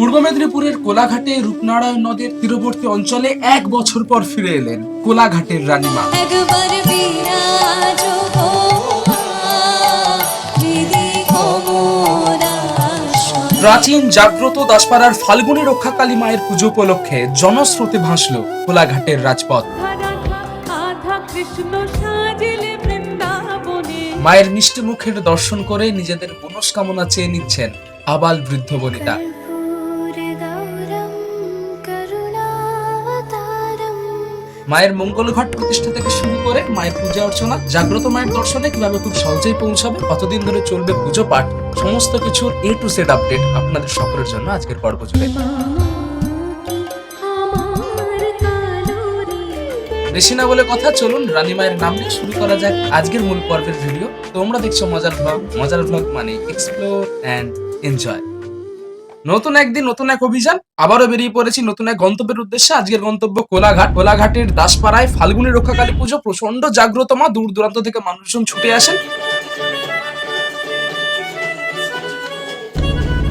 পূর্ব মেদিনীপুরের কোলাঘাটে রূপনারায়ণ নদের তীরবর্তী অঞ্চলে 1 বছর পর ফিরে এলেন কোলাঘাটের রানীমা। প্রাচীন জাগ্রত দাসপাড়ার ফাল্গুনী রক্ষাকালী মায়ের পুজো উপলক্ষে জনস্রোতে ভাসল কোলাঘাটের রাজপথ। মায়ের মিষ্টি মুখের দর্শন করে নিজেদের মনস্কামনা চেয়ে নিচ্ছেন আবাল বৃদ্ধ বনিতা। মায়ের মঙ্গল ঘট প্রতিষ্ঠা থেকে শুরু করে মায়ের পূজা অর্চনা, জাগ্রত মায়ের দর্শনে কিভাবে খুব সহজেই পৌঁছাবে, কতদিন ধরে চলবে পুজো পাঠ, সমস্ত কিছুর A to Z আপডেট আপনাদের সকলের জন্য আজকের পর্ব জুড়ে। বেশি না বলে কথা, চলুন রানী মায়ের নাম নিয়ে শুরু করা যাক আজকের মূল পর্বের ভিডিও। তোমরা দেখছো মজার ব্লগ মানে এক্সপ্লোর এন্ড এনজয়। নতুন একদিন নতুন এক অভিযান, আবারও বেরিয়ে পড়েছি নতুন এক গন্তব্যের উদ্দেশ্যে। আজকের গন্তব্য কোলাঘাট। কোলাঘাটের দাসপাড়ায় ফাল্গুনী রক্ষাকালী পুজো, প্রচন্ড জাগ্রত মা, দূর দূরান্ত থেকে মানুষজন ছুটে আসেন।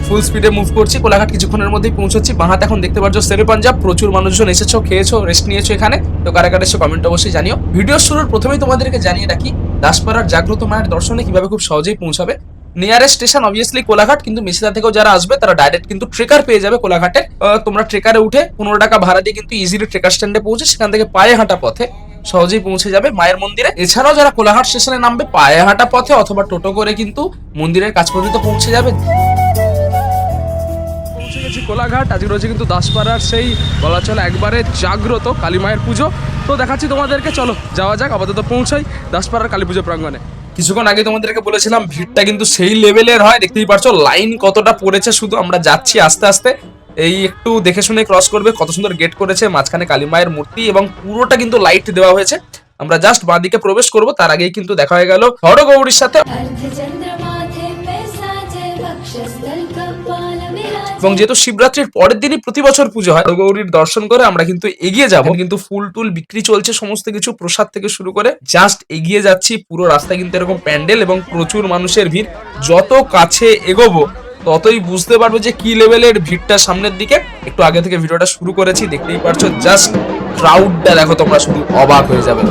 ফুল স্পিডে মুভ করছি, কোলাঘাট কিছুক্ষণের মধ্যেই পৌঁছচ্ছি। বাঁহাতে এখন দেখতে পাচ্ছ শেরে পাঞ্জাব, প্রচুর মানুষজন এসেছো, খেয়েছো, রেস্ট নিয়েছো এখানে। তো কারা কারা এসে কমেন্ট অবশ্যই জানিও। ভিডিও শুরুর প্রথমেই তোমাদেরকে জানিয়ে রাখি দাসপাড়ার জাগ্রত মায়ের দর্শনে কিভাবে খুব সহজেই পৌঁছাবে। নিয়ারেস্ট স্টেশন অবভিয়াসলি কোলাঘাট, কিন্তু মেসিদা থেকেও যারা আসবে তারা ডাইরেক্ট কিন্তু ট্রেকার পেয়ে যাবে কোলাঘাটে। তোমরা ট্রেকারে উঠে 15 টাকা ভাড়া দিয়ে কিন্তু ইজিলি ট্রেকার স্ট্যান্ডে পৌঁছে সেখান থেকে পায়ে হাঁটা পথে সহজেই পৌঁছে যাবে মায়ের মন্দিরে। এছাড়াও যারা কোলাঘাট স্টেশনে নামবে পায়ে হাঁটা পথে অথবা টোটো করে কিন্তু মন্দিরের কাছ পর্যন্ত পৌঁছে যাবে। পৌঁছে গেছি কোলাঘাট। আজকে রয়েছে কিন্তু দাসপাড়ার সেই বলা চলে একবারে জাগ্রত কালী মায়ের পুজো। তো দেখাচ্ছি তোমাদেরকে, চলো যাওয়া যাক। আপাতত পৌঁছাই দাসপাড়ার কালী পুজো প্রাঙ্গণে। কিছুক্ষণ আগে তোমাদেরকে বলেছিলাম ভিড়টা কিন্তু সেই লেভেলের হয়, দেখতেই পারছো লাইন কতটা পড়েছে। শুধু আমরা যাচ্ছি আস্তে আস্তে, এই একটু দেখে শুনে ক্রস করবে। কত সুন্দর গেট করেছে, মাঝখানে কালী মায়ের মূর্তি এবং পুরোটা কিন্তু লাইট দেওয়া হয়েছে। আমরা জাস্ট বাঁদিকে প্রবেশ করব, তার আগেই কিন্তু দেখা হয়ে গেল হরগৌরীর সাথে। এবং যেহেতু শিবরাত্রির পরের দিনই প্রতি বছর পুজো হয়, গৌরীর দর্শন করে আমরা কিন্তু এগিয়ে যাব। কিন্তু ফুল টুল বিক্রি চলছে, সমস্ত কিছু প্রসাদ থেকে শুরু করে জাস্ট এগিয়ে যাচ্ছি। পুরো রাস্তায় কিন্তু এরকম প্যান্ডেল এবং প্রচুর মানুষের ভিড়। যত কাছে এগোবো ততই বুঝতে পারবো যে কি লেভেলের ভিড়টা সামনের দিকে। একটু আগে থেকে ভিডিওটা শুরু করেছি, দেখতেই পারছো জাস্ট ক্রাউডটা দেখো, তোমরা শুধু অবাক হয়ে যাবে।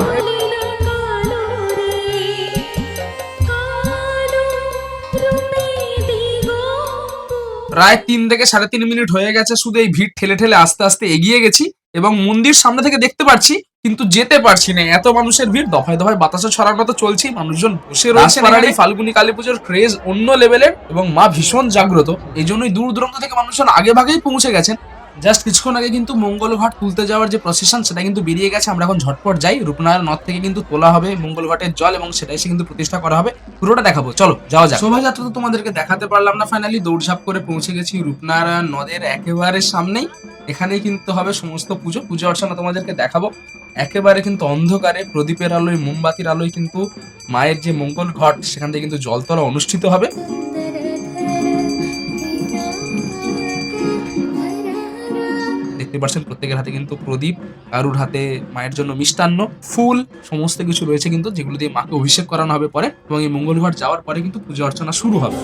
প্রায় 3 থেকে 3.5 মিনিট হয়ে গেছে, শুধু এই ভিড় ঠেলে ঠেলে আস্তে আস্তে এগিয়ে গেছি এবং মন্দির সামনে থেকে দেখতে পাচ্ছি কিন্তু যেতে পারছি না, এত মানুষের ভিড়। দফায় দফায় বাতাসে ছড়ার মতো চলছে, মানুষজন বসে রয়েছে। এই ফাল্গুনী কালী পুজোর ক্রেজ অন্য লেভেলের এবং মা ভীষণ জাগ্রত, এই জন্যই দূর দূরান্ত থেকে মানুষজন আগে ভাগেই পৌঁছে গেছেন। জাস্ট কিছুক্ষণ আগে কিন্তু মঙ্গল ঘাট তুলতে যাওয়ার যে প্রসেশন সেটা কিন্তু বেরিয়ে গেছে। আমরা এখন ঝটপট যাই, রূপনারায়ণ নদ থেকে কিন্তু তোলা হবে মঙ্গল ঘাটের জল এবং সেটা এসে কিন্তু প্রতিষ্ঠা করা হবে। পুরোটা দেখাবো, চলো যাওয়া যাক। শোভাযাত্রা তো তোমাদেরকে দেখাতে পারলাম না, ফাইনালি দৌড়ঝাঁপ করে পৌঁছে গেছি রূপনারায়ণ নদের একেবারে সামনেই। এখানেই কিন্তু হবে সমস্ত পুজো অর্চনা, তোমাদেরকে দেখাবো। একেবারে কিন্তু অন্ধকারে প্রদীপের আলোয়, মোমবাতির আলোয় কিন্তু মায়ের যে মঙ্গল ঘট সেখান থেকে কিন্তু জলতলা অনুষ্ঠিত হবে। দেখতে পাচ্ছেন প্রত্যেকের হাতে কিন্তু প্রদীপ, কারুর হাতে মায়ের জন্য মিষ্টান্ন, ফুল, সমস্ত কিছু রয়েছে কিন্তু যেগুলো দিয়ে মাকে অভিষেক করানো হবে পরে। এবং এই মঙ্গল ঘট যাওয়ার পরে কিন্তু পূজা অর্চনা শুরু হবে।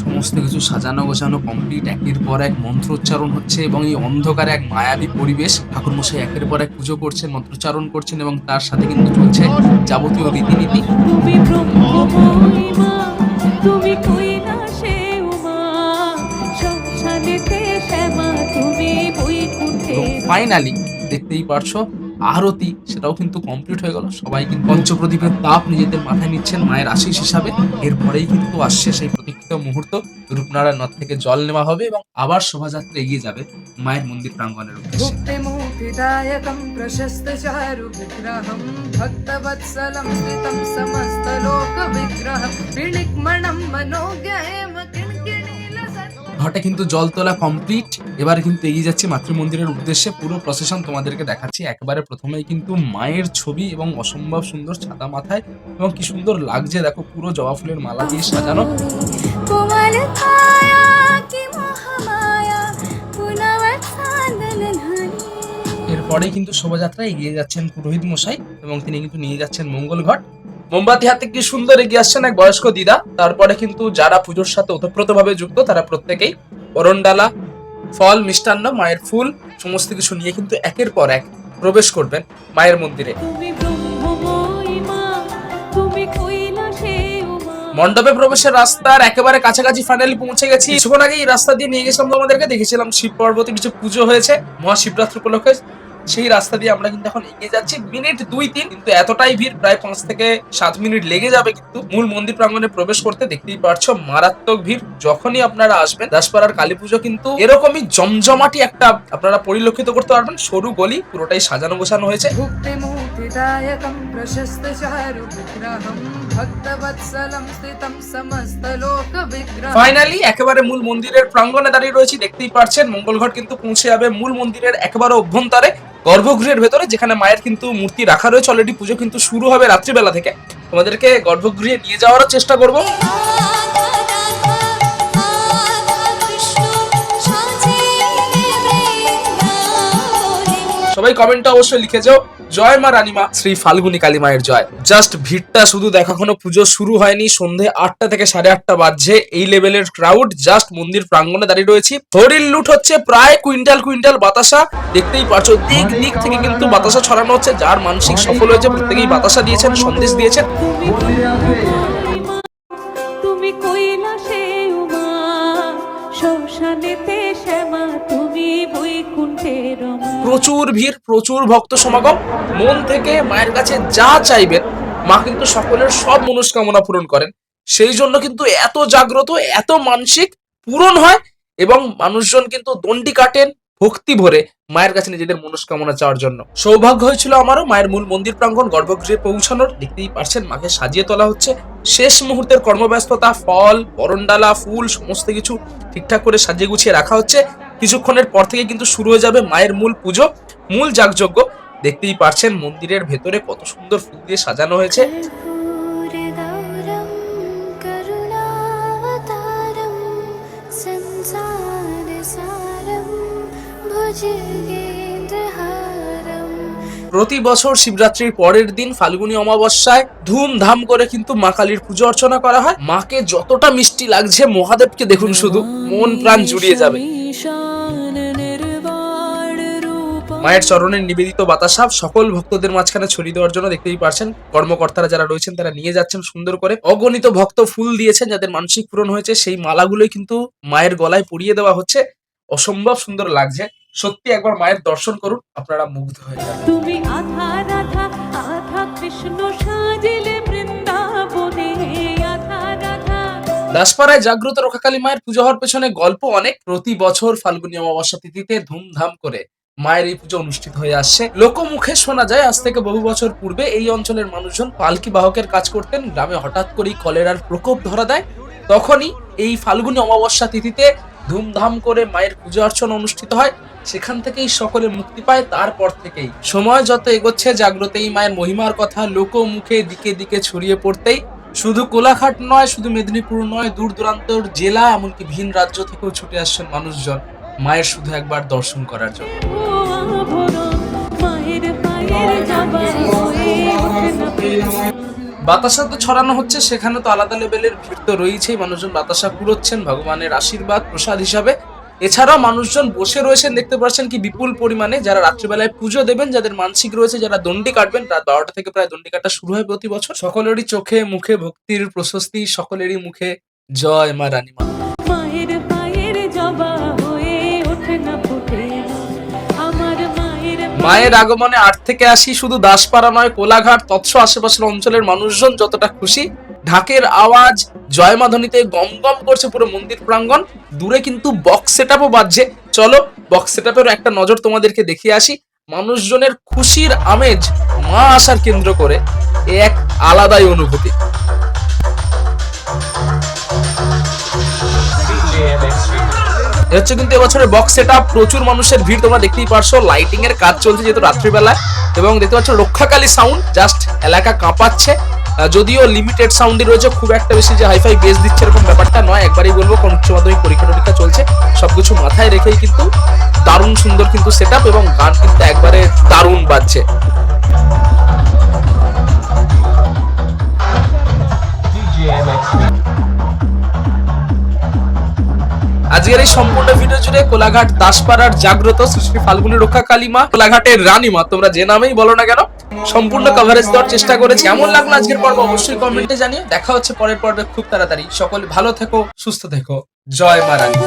সমস্ত কিছু সাজানো গোছানো কমপ্লিট, একের পর এক মন্ত্রোচ্চারণ হচ্ছে এবং এই অন্ধকারে এক মায়াবী পরিবেশ। ঠাকুরমশাই একের পর এক পুজো করছেন, মন্ত্রোচ্চারণ করছেন এবং তার সাথে কিন্তু চলছে যাবতীয় রীতিনীতি। ফাইনালি দেখতেই পারছো আরতি, সেটাও কিন্তু কমপ্লিট হয়ে গেল। সবাই কিন্তু পঞ্চপ্রদীপের তাপ নিজেদের মাথায় নিচ্ছেন মায়ের আশীষ হিসাবে। এরপরেই কিন্তু আসছে সেই প্রতীক্ষিত মুহূর্ত, রূপনারায়ণ নদ থেকে জল নেওয়া হবে এবং আবার শোভাযাত্রা এগিয়ে যাবে মায়ের মন্দির প্রাঙ্গণের উদ্দেশ্যে। ঘটে কিন্তু জল তোলা কমপ্লিট, এবারে কিন্তু এগিয়ে যাচ্ছি মাতৃমন্দিরের উদ্দেশ্যে। পুরো প্রসেশন তোমাদেরকে দেখাচ্ছি। একেবারে প্রথমেই কিন্তু মায়ের ছবি এবং অসম্ভব সুন্দর ছাতা মাথায় এবং কি সুন্দর লাগছে দেখো, পুরো জবা ফুলের মালা দিয়ে সাজানো। এরপরেই কিন্তু শোভাযাত্রা এগিয়ে যাচ্ছেন পুরোহিত মশাই এবং তিনি কিন্তু নিয়ে যাচ্ছেন মঙ্গল ঘট। মোমবাতি হাতে কি সুন্দর এগিয়ে আসছেন এক বয়স্ক দিদা। তারপরে কিন্তু যারা পুজোর সাথে ওতপ্রোতভাবে যুক্ত তারা প্রত্যেকেই অরণডালা, ফল, মিষ্টান্ন, মায়ের ফুল সমস্ত কিছু নিয়ে কিন্তু একের পর এক প্রবেশ করবেন মায়ের মন্দিরে। মণ্ডপে প্রবেশের রাস্তার একেবারে কাছাকাছি ফাইনালি পৌঁছে গেছি। কিছুক্ষণ আগে এই রাস্তা দিয়ে নিয়ে গেছিলাম তোমাদেরকে, দেখেছিলাম শিব পার্বতীর যে পুজো হয়েছে মহাশিবরাত্রি উপলক্ষে, সেই রাস্তা দিয়ে আমরা কিন্তু এখন এগিয়ে যাচ্ছি। মিনিট 2-3 কিন্তু এতটাই ভিড়, প্রায় 5 থেকে 7 মিনিট লেগে যাবে কিন্তু মূল মন্দির প্রাঙ্গণে প্রবেশ করতে। দেখতেই পারছো মারাত্মক ভিড়। যখনই আপনারা আসবেন দাসপাড়ার কালী পুজো কিন্তু এরকমই জমজমাটি একটা আপনারা পরিলক্ষিত করতে পারবেন। সরু গলি, পুরোটাই সাজানো গোছানো হয়েছে। ফাইনালি একেবারে মূল মন্দিরের প্রাঙ্গণে দাঁড়িয়ে রয়েছি। দেখতেই পারছেন মঙ্গল ঘট কিন্তু পৌঁছে যাবে মূল মন্দিরের একেবারে অভ্যন্তরে গর্ভগৃহের ভেতরে, যেখানে মায়ের কিন্তু মূর্তি রাখা রয়েছে। অলরেডি পুজো কিন্তু শুরু হবে রাত্রিবেলা থেকে। তোমাদেরকে গর্ভগৃহে নিয়ে যাওয়ারও চেষ্টা করব। সবাই কমেন্টে অবশ্যই লিখে যাও জয় মা রানীমা শ্রী ফাল্গুনী কালী মায়ের জয়। জাস্ট ভিড়টা শুধু দেখা, এখনো পুজো শুরু হয়নি। সন্ধে 8টা থেকে 8:30 বাজছে। এই লেভেলের ক্রাউড। জাস্ট মন্দির প্রাঙ্গণে দাঁড়িয়ে রয়েছি। হরিল লুট হচ্ছে, প্রায় কুইন্টাল কুইন্টাল বাতাসা। দেখতেই পাচ্ছ দিক দিক থেকে কিন্তু বাতাসা ছড়ানো হচ্ছে। যার মানসিক সফল হয়েছে প্রত্যেকেই বাতাসা দিয়েছেন, সন্দেশ দিয়েছেন। তুমি কৈলাসে উমা, শ্মশানেতে শ্যামা, তুমি বৈকুণ্ঠের রমা। প্রচুর ভিড়, প্রচুর ভক্ত সমাগম। মন থেকে মায়ের কাছে যা চাইবেন মা কিন্তু সকলের সব মনস্কামনা পূরণ করেন। সেই জন্য কিন্তু এত জাগ্রত, এত মানসিক পূরণ হয় এবং মানুষজন কিন্তু দণ্ডি কাটেন ভক্তি ভরে মায়ের কাছে নিজেদের মনস্কামনা চাওয়ার জন্য। সৌভাগ্য হয়েছিল আমারও মায়ের মূল মন্দির প্রাঙ্গণ গর্ভগৃহে পৌঁছানোর। দেখতেই পারছেন মাকে সাজিয়ে তোলা হচ্ছে। শেষ মুহূর্তের কর্মব্যস্ততা, ফল, বরণডালা, ফুল সমস্ত কিছু ঠিকঠাক করে সাজিয়ে গুছিয়ে রাখা হচ্ছে। কিছুক্ষণের পর থেকে কিন্তু শুরু হয়ে যাবে মায়ের মূল পুজো, মূল যাগযজ্ঞ। দেখতেই পারছেন মন্দিরের ভেতরে কত সুন্দর ফুল দিয়ে সাজানো হয়েছে। প্রতি বছর শিবরাত্রির পরের দিন ফাল্গুনী অমাবস্যায় ধুমধাম করে কিন্তু মা কালীর পুজো অর্চনা করা হয়। মাকে যতটা মিষ্টি লাগছে, মহাদেবকে দেখুন শুধু, মন প্রাণ জুড়িয়ে যাবে। মায়ের চরণের নিবেদিত বাতাসা সকল ভক্তদের মাঝখানে ছড়িয়ে দেওয়ার জন্য দেখতেই পারছেন কর্মকর্তারা যারা রয়েছেন তারা নিয়ে যাচ্ছেন সুন্দর করে। অগণিত ভক্ত ফুল দিয়েছেন, যাদের মানসিক পূরণ হয়েছে সেই মালাগুলোই কিন্তু মায়ের গলায় পরিয়ে দেওয়া হচ্ছে। অসম্ভব সুন্দর লাগছে। সত্যি একবার মায়ের দর্শন করুন, আপনারা মুগ্ধ হয়ে যাবেন। তুমি আধা রাধা আধা কৃষ্ণ সাজিলে বৃন্দাবনে, আধা রাধা। দাসপাড়ায় জাগ্রত রক্ষাকালী মায়ের পুজো হওয়ার পেছনে গল্প অনেক। প্রতি বছর ফাল্গুনী অমাবস্যা তিথিতে ধুমধাম করে মায়ের এই পুজো অনুষ্ঠিত হয়ে আসছে। লোকমুখে শোনা যায় আজ থেকে বহু বছর পূর্বে এই অঞ্চলের মানুষজন পালকি বাহকের কাজ করতেন। গ্রামে হঠাৎ করেই কলেরার প্রকোপ ধরা দেয়। তখনই এই ফাল্গুনী অমাবস্যা তিথিতে ধুমধাম করে মায়ের পূজা অর্চনা অনুষ্ঠিত হয়। সেখান থেকেই সকলে মুক্তি পায়। তারপর থেকেই সময় যত এগোচ্ছে জাগ্রত এই মায়ের মহিমার কথা লোকমুখে দিকে দিকে ছড়িয়ে পড়তেই শুধু কোলাঘাট নয়, শুধু মেদিনীপুর নয়, দূর দূরান্তর জেলা এমনকি ভিন রাজ্য থেকেও ছুটে আসছেন মানুষজন মায়ের শুধু একবার দর্শন করার জন্য। বাতাসা তো ছড়ানো হচ্ছে, সেখানে তো আলাদা লেভেলের ভিড় তো রয়েছেই। মানুষজন বাতাসা কুড়োচ্ছেন ভগবানের আশীর্বাদ প্রসাদ হিসাবে। এছাড়াও মানুষজন বসে রয়েছেন, দেখতে পাচ্ছেন কি বিপুল পরিমাণে। যারা রাত্রিবেলায় পুজো দেবেন, যাদের মানসিক রয়েছে, যারা দণ্ডি কাটবেন, রাত 12টা থেকে প্রায় দণ্ডি কাটা শুরু হয় প্রতি বছর। সকলেরই চোখে মুখে ভক্তির প্রশস্তি, সকলেরই মুখে জয় মা রানীমা। মায়ের পায়ের জবা হয়ে ওঠে না ফুটে আমার মায়ের। মায়ের আগমনে 8 থেকে 80 শুধু দাসপাড়া নয়, কোলাঘাট তৎস আশেপাশের অঞ্চলের মানুষজন যতটা খুশি। ঢাকের আওয়াজ, জয়মাধ্বনিতে গম গম করছে পুরো মন্দির প্রাঙ্গণ। দূরে কিন্তু বক্স সেটআপও বাজছে। চলো বক্স সেটআপের একটা নজর তোমাদেরকে দেখিয়ে আসি। মানুষজনের খুশির আমেজ মা আসার কেন্দ্র করে এক আলাদাই অনুভূতি। হচ্ছে কিন্তু এবছরের বক্স সেটআপ। প্রচুর মানুষের ভিড়, তোমরা দেখতেই পারছো। লাইটিং এর কাজ চলছে যেহেতু রাত্রিবেলায়, এবং দেখতে পাচ্ছ রক্ষাকালী সাউন্ড, জাস্ট এলাকা কাঁপাচ্ছে। যদিও লিমিটেড সাউন্ডই রয়েছে, খুব একটা বেশি যে হাইফাই বেস দিচ্ছে এরকম ব্যাপারটা নয়। একবারই বলবো কোন উচ্চ মাধ্যমিক পরীক্ষা চলছে, সবকিছু মাথায় রেখেই কিন্তু দারুণ সুন্দর কিন্তু সেটআপ, এবং গান কিন্তু একবারে দারুণ বাজছে। আজকের এই সম্পূর্ণ ভিডিও জুড়ে কোলাঘাট দাসপাড়ার জাগ্রত শ্রী শ্রী ফাল্গুনী রক্ষা কালী মা, কোলাঘাটের রানী মা, তোমরা যে নামেই বলো না কেন, সম্পূর্ণ কভারেজ দেওয়ার চেষ্টা করেছি। কেমন লাগলো আজকের পর্ব অবশ্যই কমেন্টে জানিও। দেখা হচ্ছে পরের পর্বে খুব তাড়াতাড়ি। সকলে ভালো থেকো, সুস্থ থেকো। জয় মা রানী।